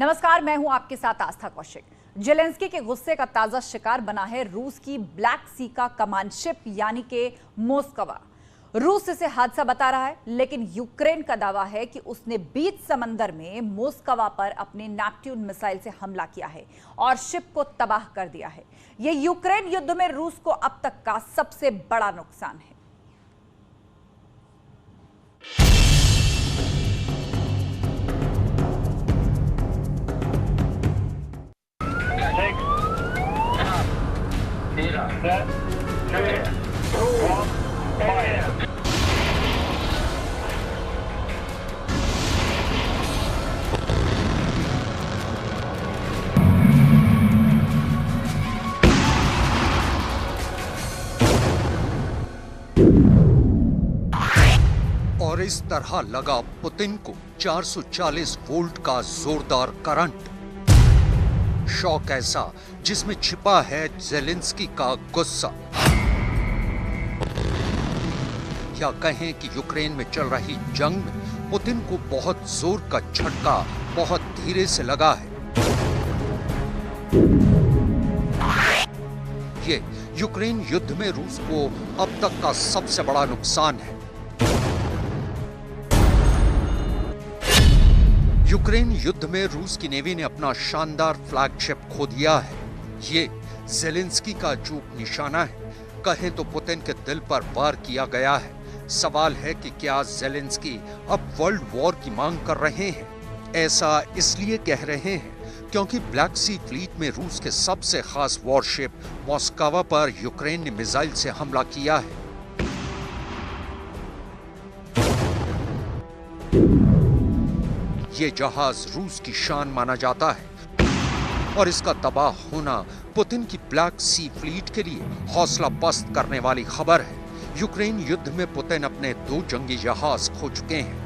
नमस्कार, मैं हूं आपके साथ आस्था कौशिक। जेलेंस्की के गुस्से का ताजा शिकार बना है रूस की ब्लैक सी का कमांड शिप यानी कि मोस्कवा। रूस इसे हादसा बता रहा है, लेकिन यूक्रेन का दावा है कि उसने बीच समंदर में मोस्कवा पर अपने नेपट्यून मिसाइल से हमला किया है और शिप को तबाह कर दिया है। यह यूक्रेन युद्ध में रूस को अब तक का सबसे बड़ा नुकसान है। और इस तरह लगा पुतिन को 440 वोल्ट का जोरदार करंट। शॉक ऐसा जिसमें छिपा है जेलेंस्की का गुस्सा, या कहें कि यूक्रेन में चल रही जंग में पुतिन को बहुत जोर का झटका बहुत धीरे से लगा है। ये यूक्रेन युद्ध में रूस को अब तक का सबसे बड़ा नुकसान है। यूक्रेन युद्ध में रूस की नेवी ने अपना शानदार फ्लैगशिप खो दिया है। ये जेलेंस्की का चूक निशाना है। कहें तो पुतिन के दिल पर वार किया गया है। सवाल है कि क्या जेलेंस्की अब वर्ल्ड वॉर की मांग कर रहे हैं? ऐसा इसलिए कह रहे हैं क्योंकि ब्लैक सी फ्लीट में रूस के सबसे खास वॉरशिप मोस्कवा पर यूक्रेन ने मिसाइल से हमला किया है। ये जहाज रूस की शान माना जाता है और इसका तबाह होना पुतिन की ब्लैक सी फ्लीट के लिए हौसला पस्त करने वाली खबर है। यूक्रेन युद्ध में पुतिन अपने 2 जंगी जहाज खो चुके हैं।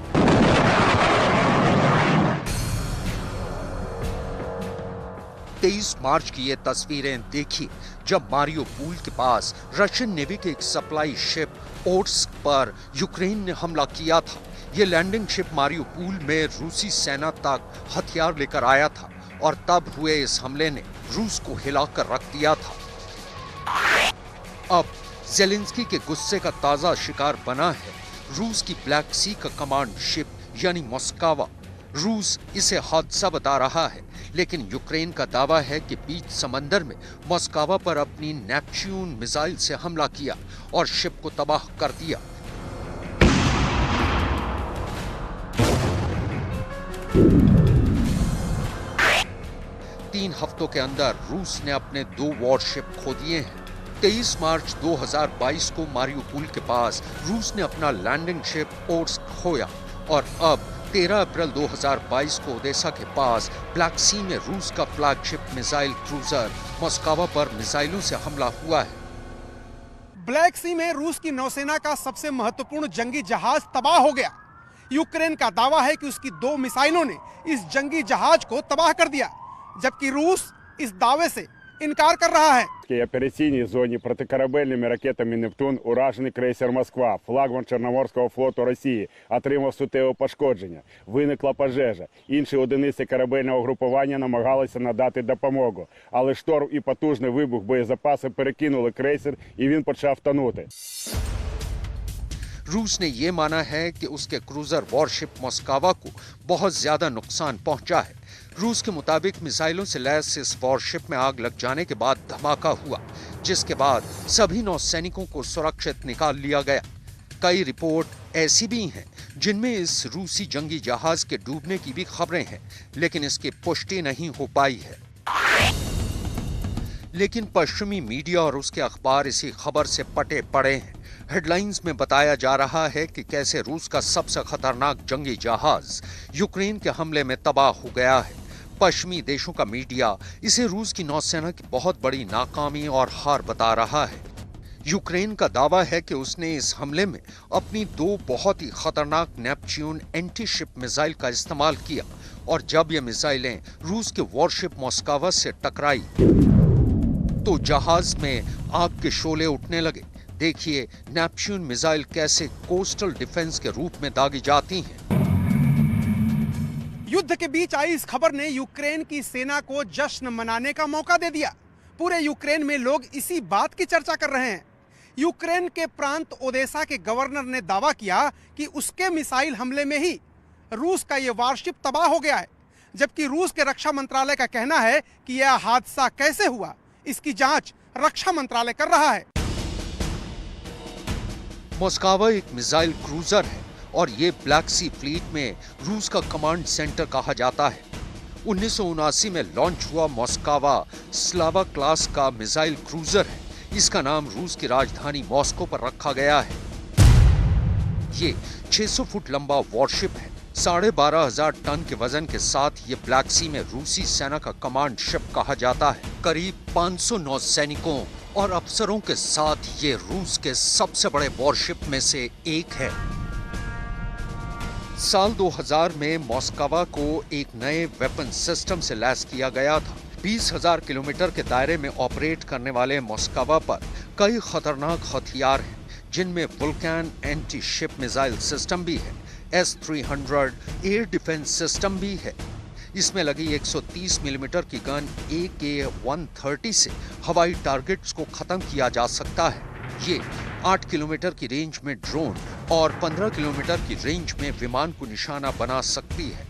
मार्च की ये तस्वीरें देखिए, जब मारियोपोल के पास रशियन नेवी के एक सप्लाई शिप ओर्स्क पर यूक्रेन ने हमला किया था। ये लैंडिंग शिप मारियोपोल में रूसी सेना तक हथियार लेकर आया था और तब हुए इस हमले ने रूस को हिलाकर रख दिया था। अब जेलेंस्की के गुस्से का ताजा शिकार बना है रूस की ब्लैक सी का कमांड शिप यानी मोस्कवा। रूस इसे हादसा बता रहा है, लेकिन यूक्रेन का दावा है कि बीच समंदर में मोस्कवा पर अपनी नेपच्यून मिसाइल से हमला किया और शिप को तबाह कर दिया। तीन हफ्तों के अंदर रूस ने अपने 2 वॉरशिप खो दिए हैं। 23 मार्च 2022 को मारियोपोल के पास रूस ने अपना लैंडिंग शिप ओर्स्क खोया और अब 13 अप्रैल 2022 को ओडेसा के पास ब्लैक सी में रूस का फ्लैगशिप मिसाइल क्रूजर मोस्कवा पर मिसाइलों से हमला हुआ है। ब्लैक सी में रूस की नौसेना का सबसे महत्वपूर्ण जंगी जहाज तबाह हो गया। यूक्रेन का दावा है कि उसकी 2 मिसाइलों ने इस जंगी जहाज को तबाह कर दिया, जबकि रूस इस दावे से इनकार कर रहा है। В операційній зоні протикорабельними ракетами «Нептун» уражений крейсер «Москва», флагман Чорноморського флоту Росії, отримав суттєве пошкодження. Виникла пожежа. Інші одиниці корабельного групування намагалися надати допомогу. Але шторм і потужний вибух боєзапаси перекинули крейсер, і він почав тонути. रूस ने यह माना है कि उसके क्रूजर वॉरशिप मोस्कवा को बहुत ज्यादा नुकसान पहुंचा है। रूस के मुताबिक मिसाइलों से लैस इस वॉरशिप में आग लग जाने के बाद धमाका हुआ, जिसके बाद सभी नौसैनिकों को सुरक्षित निकाल लिया गया। कई रिपोर्ट ऐसी भी हैं जिनमें इस रूसी जंगी जहाज के डूबने की भी खबरें हैं, लेकिन इसकी पुष्टि नहीं हो पाई है। लेकिन पश्चिमी मीडिया और उसके अखबार इसी खबर से पटे पड़े हैं। हेडलाइंस में बताया जा रहा है कि कैसे रूस का सबसे खतरनाक जंगी जहाज यूक्रेन के हमले में तबाह हो गया है। पश्चिमी देशों का मीडिया इसे रूस की नौसेना की बहुत बड़ी नाकामी और हार बता रहा है। यूक्रेन का दावा है कि उसने इस हमले में अपनी 2 बहुत ही खतरनाक नेपच्यून एंटी शिप मिसाइल का इस्तेमाल किया और जब ये मिसाइलें रूस के वॉरशिप मोस्कवा से टकराई तो जहाज में आग के शोले उठने लगे। देखिए नेपच्यून मिसाइल कैसे कोस्टल डिफेंस के रूप में दागी जाती हैं। युद्ध के बीच आई इस खबर ने यूक्रेन की सेना को जश्न मनाने का मौका दे दिया। पूरे यूक्रेन में लोग इसी बात की चर्चा कर रहे हैं। यूक्रेन के प्रांत ओडेसा के गवर्नर ने दावा किया कि उसके मिसाइल हमले में ही रूस का ये वारशिप तबाह हो गया है, जबकि रूस के रक्षा मंत्रालय का कहना है कि यह हादसा कैसे हुआ, इसकी जांच रक्षा मंत्रालय कर रहा है। मोस्कावा एक मिसाइल क्रूजर है और ये ब्लैक सी फ्लीट में रूस का कमांड सेंटर कहा जाता है। 1979 में लॉन्च हुआ मोस्कावा स्लावा क्लास का मिसाइल क्रूजर है। इसका नाम रूस की राजधानी मॉस्को पर रखा गया है। ये 600 फुट लंबा वॉरशिप है। 12,500 टन के वजन के साथ ये ब्लैक सी में रूसी सेना का कमांड शिप कहा जाता है। करीब 500 नौसैनिकों और अफसरों के साथ ये रूस के सबसे बड़े वॉरशिप में से एक है। साल 2000 में मोस्कावा को एक नए वेपन सिस्टम से लैस किया गया था। 20,000 किलोमीटर के दायरे में ऑपरेट करने वाले मोस्कावा पर कई खतरनाक हथियार हैं, जिनमें वुल्कैन एंटी शिप मिसाइल सिस्टम भी है। S-300 एयर डिफेंस सिस्टम भी है। इसमें लगी 130 मिलीमीटर की गन AK-130 से हवाई टारगेट्स को खत्म किया जा सकता है। ये 8 किलोमीटर की रेंज में ड्रोन और 15 किलोमीटर की रेंज में विमान को निशाना बना सकती है।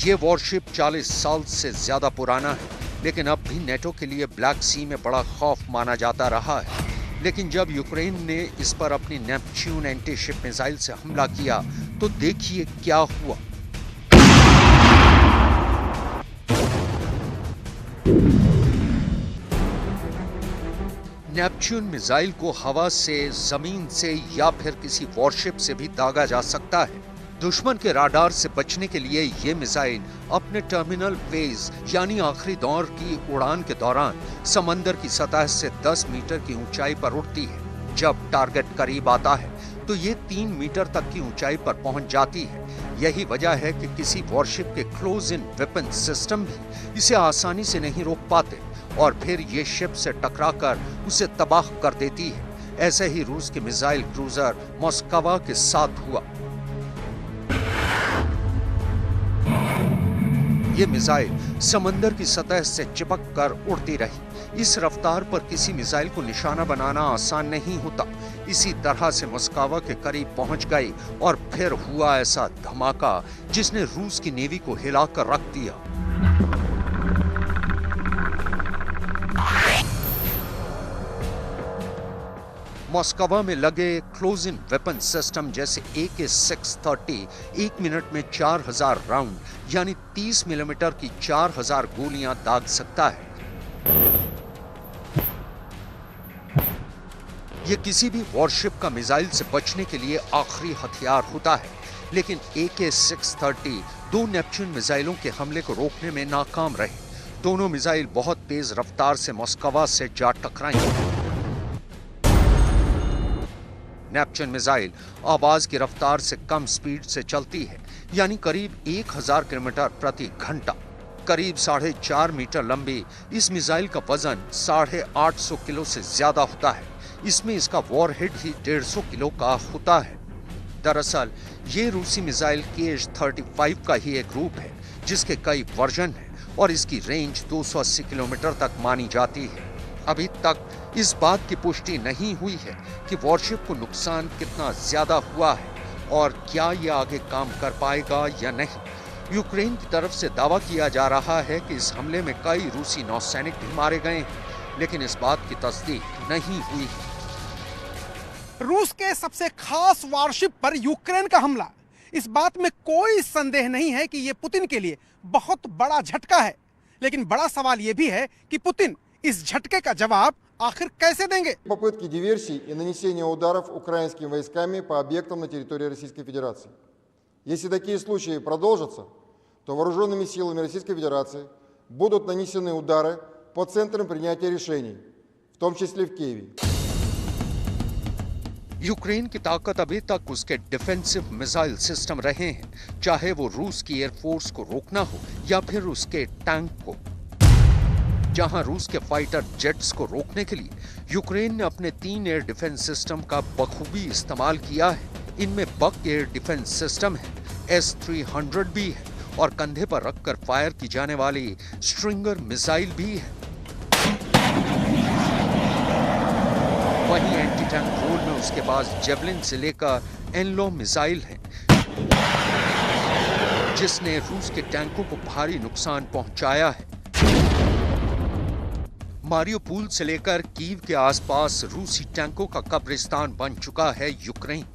ये वॉरशिप 40 साल से ज्यादा पुराना है, लेकिन अब भी नेटो के लिए ब्लैक सी में बड़ा खौफ माना जाता रहा है। लेकिन जब यूक्रेन ने इस पर अपनी नेपच्यून एंटी शिप मिसाइल से हमला किया तो देखिए क्या हुआ। नेपच्यून मिसाइल को हवा से, जमीन से या फिर किसी वॉरशिप से भी दागा जा सकता है। दुश्मन के राडार से बचने के लिए ये मिसाइल अपने टर्मिनल फेज यानी आखिरी दौर की उड़ान के दौरान समंदर की सतह से 10 मीटर की ऊंचाई पर उड़ती है। जब टारगेट करीब आता है तो ये 3 मीटर तक की ऊंचाई पर पहुंच जाती है। यही वजह है कि किसी वॉरशिप के क्लोज इन वेपन सिस्टम भी इसे आसानी से नहीं रोक पाते और फिर ये शिप से टकराकर उसे तबाह कर देती है। ऐसे ही रूस के मिसाइल क्रूजर मोस्कावा के साथ हुआ। ये मिसाइल समंदर की सतह से चिपक कर उड़ती रही। इस रफ्तार पर किसी मिसाइल को निशाना बनाना आसान नहीं होता। इसी तरह से मोस्कावा के करीब पहुंच गई और फिर हुआ ऐसा धमाका जिसने रूस की नेवी को हिलाकर रख दिया। मोस्कावा में लगे क्लोज इन वेपन सिस्टम जैसे AK-630 1 मिनट में 4000 राउंड यानी 30 मिलीमीटर की 4000 गोलियां दाग सकता है। यह किसी भी वॉरशिप का मिसाइल से बचने के लिए आखिरी हथियार होता है, लेकिन AK-630 2 नेपच्यून मिसाइलों के हमले को रोकने में नाकाम रहे। दोनों मिसाइल बहुत तेज रफ्तार से मोस्कावा से जा टकराई। नेपच्यून मिसाइल आवाज की रफ्तार से कम स्पीड से चलती है, यानी करीब 1000 किलोमीटर प्रति घंटा। करीब 4.5 मीटर लंबी इस मिसाइल का वजन 850 किलो से ज्यादा होता है। इसमें इसका वॉरहेड ही 150 किलो का होता है। दरअसल ये रूसी मिसाइल Kh-35 का ही एक रूप है, जिसके कई वर्जन हैं और इसकी रेंज 280 किलोमीटर तक मानी जाती है। अभी तक इस बात की पुष्टि नहीं हुई है कि वॉरशिप को नुकसान कितना ज्यादा हुआ है और क्या यह आगे काम कर पाएगा या नहीं। यूक्रेन की तरफ से दावा किया जा रहा है कि इस हमले में कई रूसी नौसैनिक भी मारे गए हैं, लेकिन इस बात की तस्दीक नहीं हुई है। रूस के सबसे खास वारशिप पर यूक्रेन का हमला, इस बात में कोई संदेह नहीं है कि यह पुतिन के लिए बहुत बड़ा झटका है। लेकिन बड़ा सवाल यह भी है कि पुतिन इस झटके का जवाब आखिर कैसे देंगे। Попытки диверсий и нанесения ударов украинскими войсками по объектам на территории Российской Федерации. Если такие случаи продолжатся, то вооруженными силами Российской Федерации будут нанесены удары по центрам принятия решений, в том числе в Киеве. यूक्रेन की ताकत अभी तक उसके डिफेंसिव मिसाइल सिस्टम रहे हैं, चाहे वो रूस की एयरफोर्स को रोकना हो या फिर उसके टैंक को। जहां रूस के फाइटर जेट्स को रोकने के लिए यूक्रेन ने अपने 3 एयर डिफेंस सिस्टम का बखूबी इस्तेमाल किया है। इनमें बक एयर डिफेंस सिस्टम है, S-300 भी है और कंधे पर रखकर फायर की जाने वाली स्ट्रिंगर मिसाइल भी है। वहीं एंटी टैंक रोल में उसके पास जेवलिन से लेकर एनलो मिसाइल है, जिसने रूस के टैंकों को भारी नुकसान पहुंचाया है। मारियोपोल से लेकर कीव के आसपास रूसी टैंकों का कब्रिस्तान बन चुका है यूक्रेन।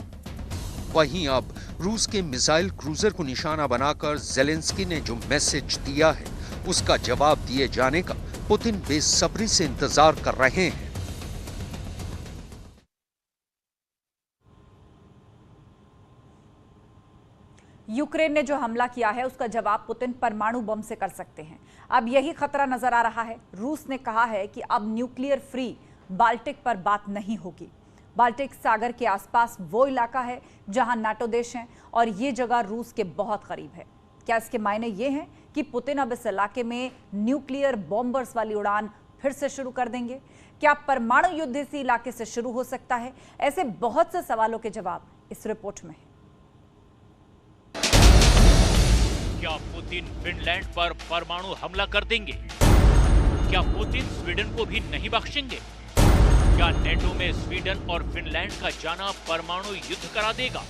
वहीं अब रूस के मिसाइल क्रूजर को निशाना बनाकर ज़ेलेंस्की ने जो मैसेज दिया है, उसका जवाब दिए जाने का पुतिन बेसब्री से इंतजार कर रहे हैं। यूक्रेन ने जो हमला किया है उसका जवाब पुतिन परमाणु बम से कर सकते हैं। अब यही खतरा नजर आ रहा है। रूस ने कहा है कि अब न्यूक्लियर फ्री बाल्टिक पर बात नहीं होगी। बाल्टिक सागर के आसपास वो इलाका है जहां नाटो देश हैं और ये जगह रूस के बहुत करीब है। क्या इसके मायने ये हैं कि पुतिन अब इस इलाके में न्यूक्लियर बॉम्बर्स वाली उड़ान फिर से शुरू कर देंगे? क्या परमाणु युद्ध इसी इलाके से शुरू हो सकता है? ऐसे बहुत से सवालों के जवाब इस रिपोर्ट में है। क्या पुतिन फिनलैंड पर परमाणु हमला कर देंगे? क्या पुतिन स्वीडन को भी नहीं बख्शेंगे? क्या नेटो में स्वीडन और फिनलैंड का जाना परमाणु युद्ध करा देगा?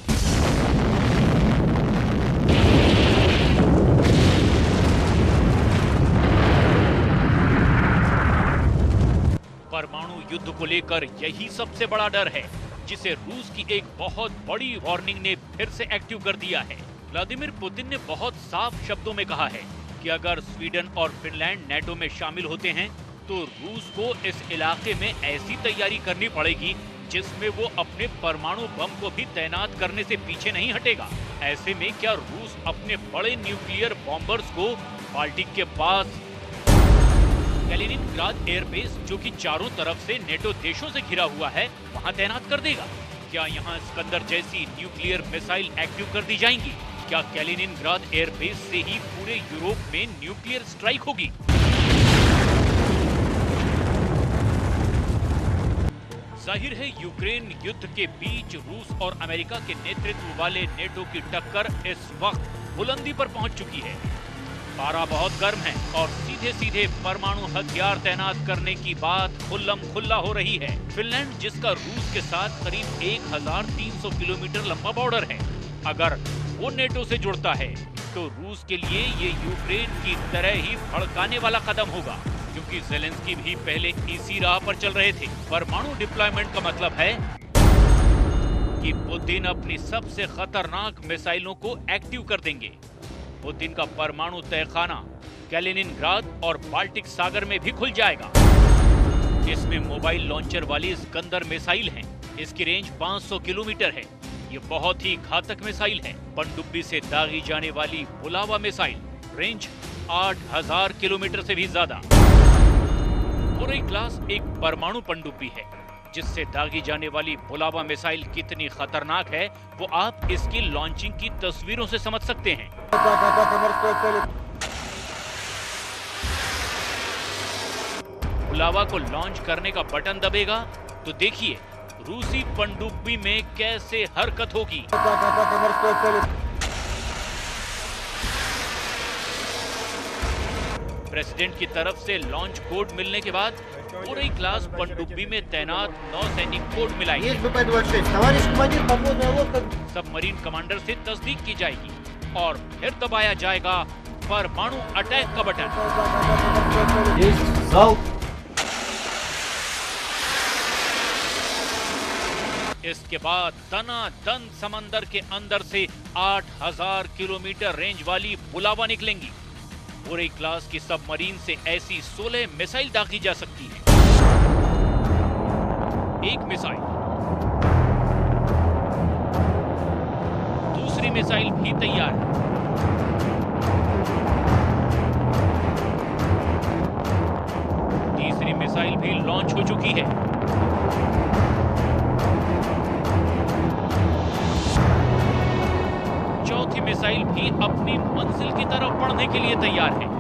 परमाणु युद्ध को लेकर यही सबसे बड़ा डर है, जिसे रूस की एक बहुत बड़ी वार्निंग ने फिर से एक्टिव कर दिया है। व्लादिमीर पुतिन ने बहुत साफ शब्दों में कहा है कि अगर स्वीडन और फिनलैंड नेटो में शामिल होते हैं तो रूस को इस इलाके में ऐसी तैयारी करनी पड़ेगी जिसमें वो अपने परमाणु बम को भी तैनात करने से पीछे नहीं हटेगा। ऐसे में क्या रूस अपने बड़े न्यूक्लियर बॉम्बर्स को बाल्टिक के पास कैलिनिनग्राद एयरबेस, जो कि चारों तरफ से नेटो देशों से घिरा हुआ है, वहां तैनात कर देगा? क्या यहाँ स्कंदर जैसी न्यूक्लियर मिसाइल एक्टिव कर दी जाएंगी? क्या कैलिनिनग्राद एयरबेस से ही पूरे यूरोप में न्यूक्लियर स्ट्राइक होगी? जाहिर है यूक्रेन युद्ध के बीच रूस और अमेरिका के नेतृत्व वाले नेटो की टक्कर इस वक्त बुलंदी पर पहुंच चुकी है। पारा बहुत गर्म है और सीधे सीधे परमाणु हथियार तैनात करने की बात खुल्लम खुल्ला हो रही है। फिनलैंड, जिसका रूस के साथ करीब 1300 किलोमीटर लंबा बॉर्डर है, अगर वो नेटो से जुड़ता है तो रूस के लिए ये यूक्रेन की तरह ही भड़काने वाला कदम होगा, क्योंकि ज़ेलेंस्की भी पहले इसी राह पर चल रहे थे। परमाणु डिप्लॉयमेंट का मतलब है कि पुतिन अपनी सबसे खतरनाक मिसाइलों को एक्टिव कर देंगे। पुतिन का परमाणु तहखाना कैलिनिनग्राद और बाल्टिक सागर में भी खुल जाएगा। इसमें मोबाइल लॉन्चर वाली स्कंदर मिसाइल है। इसकी रेंज 500 किलोमीटर है। ये बहुत ही घातक मिसाइल है। पनडुब्बी से दागी जाने वाली बुलावा मिसाइल, रेंज 8000 किलोमीटर से भी ज्यादा। पूरी क्लास एक परमाणु पनडुब्बी है, जिससे दागी जाने वाली बुलावा मिसाइल कितनी खतरनाक है वो आप इसकी लॉन्चिंग की तस्वीरों से समझ सकते हैं। बुलावा को लॉन्च करने का बटन दबेगा तो देखिए रूसी पनडुब्बी में कैसे हरकत होगी। प्रेसिडेंट की तरफ से लॉन्च कोड मिलने के बाद पूरी क्लास पनडुब्बी में तैनात नौसैनिक कोड मिलाएंगे। सबमरीन कमांडर से तस्दीक की जाएगी और फिर दबाया जाएगा परमाणु अटैक का बटन। इसके बाद दनादन समंदर के अंदर से 8000 किलोमीटर रेंज वाली बुलावा निकलेंगी। पूरी क्लास की सबमरीन से ऐसी 16 मिसाइल दागी जा सकती है। एक मिसाइल, दूसरी मिसाइल भी तैयार है। तीसरी मिसाइल भी लॉन्च हो चुकी है। चौथी मिसाइल भी अपनी मंजिल की तरफ बढ़ने के लिए तैयार है।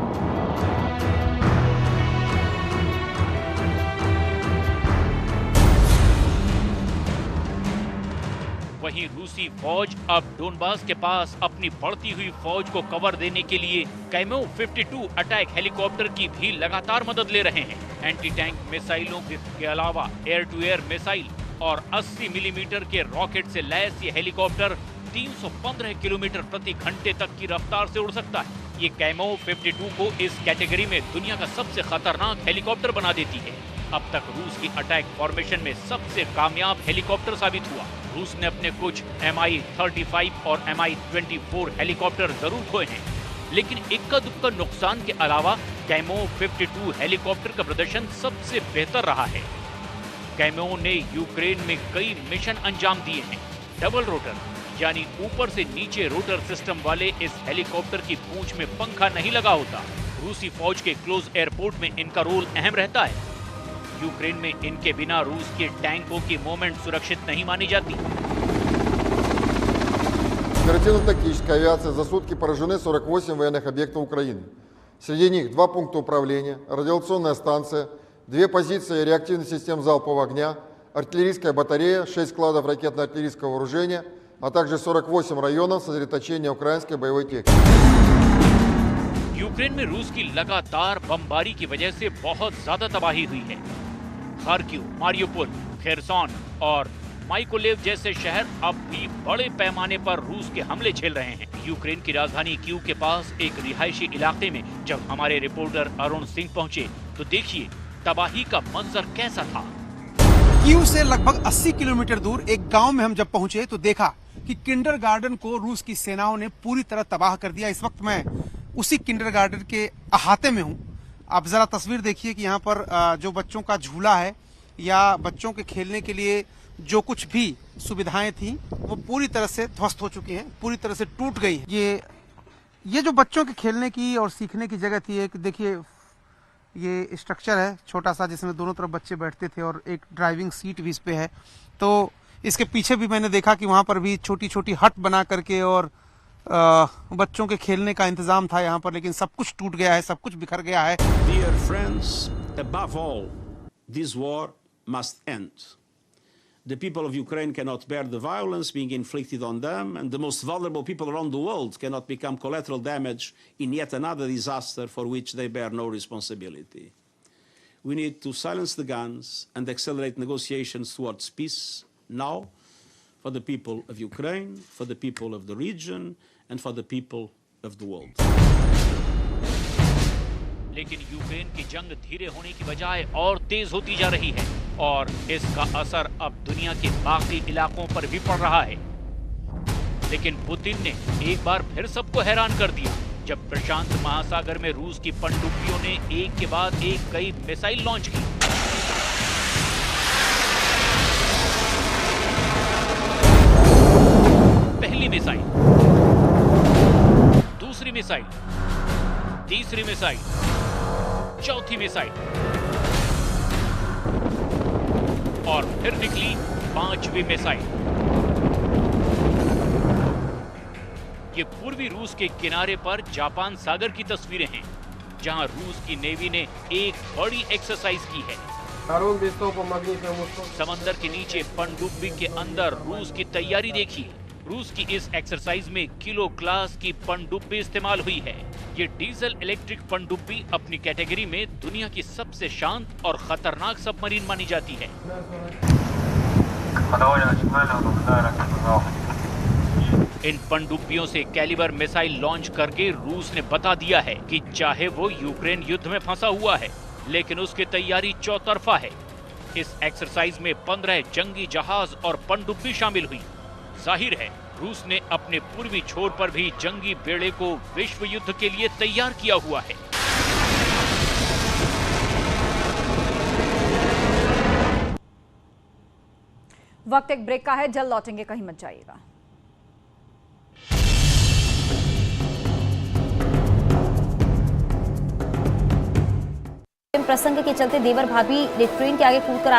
वहीं रूसी फौज अब डोनबास के पास अपनी बढ़ती हुई फौज को कवर देने के लिए कैमो 52 अटैक हेलीकॉप्टर की भी लगातार मदद ले रहे हैं। एंटी टैंक मिसाइलों के अलावा एयर टू एयर मिसाइल और 80 मिलीमीटर के रॉकेट से लैस ये हेलीकॉप्टर 315 किलोमीटर प्रति घंटे तक की रफ्तार से उड़ सकता है। ये कैमो 52 को इस कैटेगरी में दुनिया का सबसे खतरनाक हेलीकॉप्टर बना देती है। अब तक रूस की अटैक फॉर्मेशन में सबसे कामयाब हेलीकॉप्टर साबित हुआ। रूस ने अपने कुछ Mi-35 और Mi-24 हेलीकॉप्टर जरूर खोए हैं, लेकिन इक्का दुक्का नुकसान के अलावा कैमो 52 हेलीकॉप्टर का प्रदर्शन सबसे बेहतर रहा है। कैमो ने यूक्रेन में कई मिशन अंजाम दिए हैं। डबल रोटर यानी ऊपर से नीचे रोटर सिस्टम वाले इस हेलीकॉप्टर की पूंछ में पंखा नहीं लगा होता। रूसी फौज के क्लोज एयरपोर्ट में इनका रोल अहम रहता है। यूक्रेन में इनके बिना रूस के टैंकों की मूवमेंट सुरक्षित नहीं मानी जाती। Оперативно-тактическая авиация за сутки поражены 48 военных объектов Украины. Среди них 2 пункта управления, радиационная станция, 2 позиции реактивных систем залпового огня, артиллерийская батарея, 6 складов ракетно-артиллерийского вооружения, а также 48 районов сосредоточения украинской боевой техники. यूक्रेन में रूस की लगातार बमबारी की वजह से बहुत ज्यादा तबाही हुई है। खार्किव, मारियोपोल, खेरसॉन और माइकोलेव जैसे शहर अब भी बड़े पैमाने पर रूस के हमले झेल रहे हैं। यूक्रेन की राजधानी कीव के पास एक रिहायशी इलाके में जब हमारे रिपोर्टर अरुण सिंह पहुंचे तो देखिए तबाही का मंजर कैसा था। कीव से लगभग 80 किलोमीटर दूर एक गांव में हम जब पहुंचे तो देखा कि किंडरगार्टन को रूस की सेनाओं ने पूरी तरह तबाह कर दिया। इस वक्त मैं उसी किंडरगार्टन के अहाते में हूं। आप जरा तस्वीर देखिए कि यहाँ पर जो बच्चों का झूला है या बच्चों के खेलने के लिए जो कुछ भी सुविधाएं थी वो पूरी तरह से ध्वस्त हो चुकी हैं, पूरी तरह से टूट गई है। ये जो बच्चों के खेलने की और सीखने की जगह थी, एक देखिए ये स्ट्रक्चर है छोटा सा जिसमें दोनों तरफ बच्चे बैठते थे और एक ड्राइविंग सीट भी इस पे है। तो इसके पीछे भी मैंने देखा कि वहां पर भी छोटी छोटी हट बना करके और बच्चों के खेलने का इंतजाम था यहाँ पर, लेकिन सब कुछ टूट गया है, सब कुछ बिखर गया है। Dear friends, above all, this war must end. The people of Ukraine cannot bear the violence being inflicted on them, and the most vulnerable people around the world cannot become collateral damage in yet another disaster for which they bear no responsibility. We need to silence the guns and accelerate negotiations towards peace now, for the people of Ukraine, for the people of the region, and for the people of the world. लेकिन Ukraine की जंग धीरे होने की बजाय और तेज होती जा रही है और इसका असर अब दुनिया के बाकी इलाकों पर भी पड़ रहा है। लेकिन पुतिन ने एक बार फिर सबको हैरान कर दिया जब प्रशांत महासागर में रूस की पनडुब्बियों ने एक के बाद एक कई मिसाइल लॉन्च की। पहली मिसाइल, दूसरी मिसाइल, तीसरी मिसाइल, चौथी मिसाइल और फिर निकली 5वीं मिसाइल। ये पूर्वी रूस के किनारे पर जापान सागर की तस्वीरें हैं, जहां रूस की नेवी ने एक बड़ी एक्सरसाइज की है। समंदर के नीचे पनडुब्बी के अंदर रूस की तैयारी देखिए। रूस की इस एक्सरसाइज में किलो क्लास की पनडुब्बी इस्तेमाल हुई है। ये डीजल इलेक्ट्रिक पनडुब्बी अपनी कैटेगरी में दुनिया की सबसे शांत और खतरनाक सबमरीन मानी जाती है। इन पनडुब्बियों से कैलिबर मिसाइल लॉन्च करके रूस ने बता दिया है कि चाहे वो यूक्रेन युद्ध में फंसा हुआ है, लेकिन उसकी तैयारी चौतरफा है। इस एक्सरसाइज में 15 जंगी जहाज और पनडुब्बी शामिल हुई। जाहिर है रूस ने अपने पूर्वी छोर पर भी जंगी बेड़े को विश्व युद्ध के लिए तैयार किया हुआ है। वक्त एक ब्रेक का है, जल्द लौटेंगे, कहीं मत जाइएगा। प्रसंग के चलते देवर भाभी ने ट्रेन के आगे कूदकर